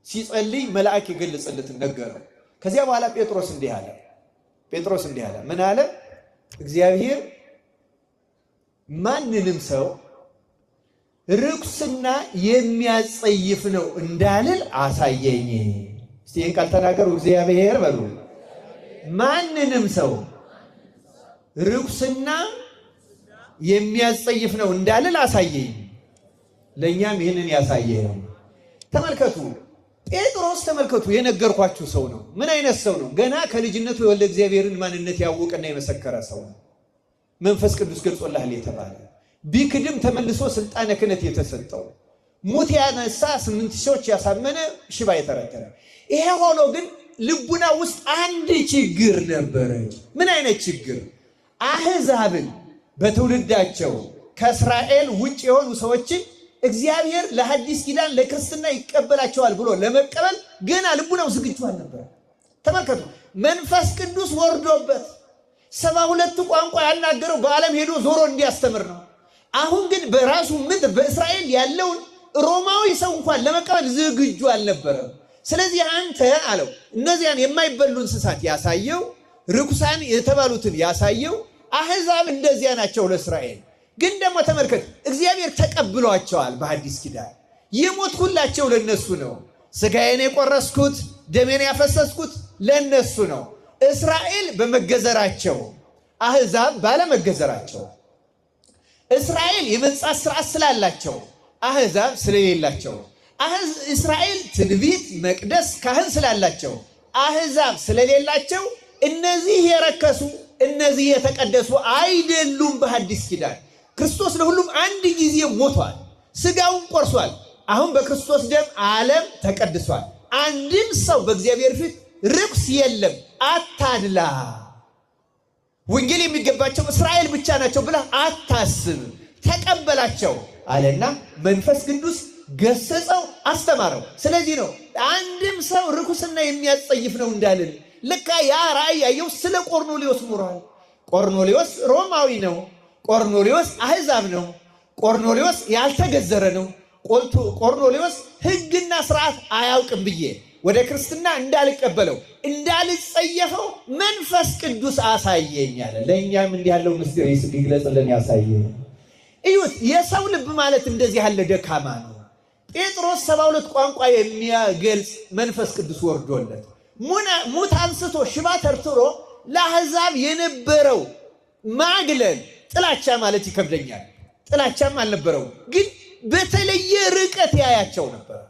ሲጸልይ መልአክ ይገልጽለት ነገረው። ከዚያ በኋላ ጴጥሮስ እንዲህ አለ ምን አለ? እግዚአብሔር ማንንም ሰው ርኩስና የሚያጸይፍ ነው እንዳልል አሳየኝ። እስቲ ይህን ቃል ተናገሩ። እግዚአብሔር በሉ። ማንንም ሰው ርኩስና የሚያጸይፍ ነው እንዳልል አሳየኝ። ለእኛም ይህንን ያሳየው። ተመልከቱ ጴጥሮስ ተመልከቱ፣ የነገርኳችሁ ሰው ነው። ምን አይነት ሰው ነው? ገና ከልጅነቱ የወልደ እግዚአብሔርን ማንነት ያወቀና የመሰከረ ሰው ነው። መንፈስ ቅዱስ ገልጾልሃል የተባለ ቢክድም ተመልሶ ስልጣነ ክህነት የተሰጠው ሙት ያነሳ 8 ሰዎች ያሳመነ ሽባ የተረተረ። ይሄ ሆኖ ግን ልቡና ውስጥ አንድ ችግር ነበረ። ምን አይነት ችግር? አሕዛብን በትውልዳቸው ከእስራኤል ውጭ የሆኑ ሰዎችን እግዚአብሔር ለሐዲስ ኪዳን ለክርስትና ይቀበላቸዋል ብሎ ለመቀበል ገና ልቡናው ዝግጁ አልነበረ። ተመልከቱ መንፈስ ቅዱስ ወርዶበት 72 ቋንቋ ያናገረው በዓለም ሄዶ ዞሮ እንዲያስተምር ነው። አሁን ግን በራሱ ምድር በእስራኤል ያለውን ሮማዊ ሰው እንኳን ለመቀበል ዝግጁ አልነበረም። ስለዚህ አንተ አለው እነዚያን የማይበሉ እንስሳት ያሳየው፣ ርኩሳን የተባሉትን ያሳየው። አሕዛብ እንደዚያ ናቸው ለእስራኤል። ግን ደግሞ ተመልከት እግዚአብሔር ተቀብሏቸዋል። በሐዲስ ኪዳን የሞትኩላቸው ለነሱ ነው። ሥጋዬን የቆረስኩት ደሜን ያፈሰስኩት ለነሱ ነው። እስራኤል በመገዘራቸው አሕዛብ ባለመገዘራቸው፣ እስራኤል የመንጻት ሥርዓት ስላላቸው አሕዛብ ስለሌላቸው፣ እስራኤል ትንቢት መቅደስ ካህን ስላላቸው አሕዛብ ስለሌላቸው እነዚህ የረከሱ እነዚህ የተቀደሱ አይደሉም። በሐዲስ ኪዳን ክርስቶስ ለሁሉም አንድ ጊዜ ሞቷል፣ ሥጋውን ቆርሷል። አሁን በክርስቶስ ደም ዓለም ተቀድሷል። አንድም ሰው በእግዚአብሔር ፊት ርኩስ የለም። አታድላ። ወንጌል የሚገባቸው እስራኤል ብቻ ናቸው ብለህ አታስብ። ተቀበላቸው አለና መንፈስ ቅዱስ ገሰጸው፣ አስተማረው። ስለዚህ ነው አንድም ሰው ርኩስና የሚያጸይፍ ነው እንዳልን። ልካ ያ ራእይ ያየው ስለ ቆርኔሌዎስ ኖሯል። ቆርኔሌዎስ ሮማዊ ነው። ቆርኔሌዎስ አሕዛብ ነው። ቆርኔሌዎስ ያልተገዘረ ነው። ቆርኔሌዎስ ሕግና ስርዓት አያውቅም ብዬ ወደ ክርስትና እንዳልቀበለው እንዳልጸየፈው መንፈስ ቅዱስ አሳየኛል። ለእኛም እንዲህ ያለው ምስጢር ይግለጽልን ያሳየን። እዩት፣ የሰው ልብ ማለት እንደዚህ ያለ ደካማ ነው። ጴጥሮስ 72 ቋንቋ የሚያገልጽ መንፈስ ቅዱስ ወርዶለት ሙት አንስቶ ሽባ ተርትሮ ለአሕዛብ የነበረው ማግለል ጥላቻ ማለት ይከብደኛል። ጥላቻም አልነበረው፣ ግን በተለየ ርቀት ያያቸው ነበር።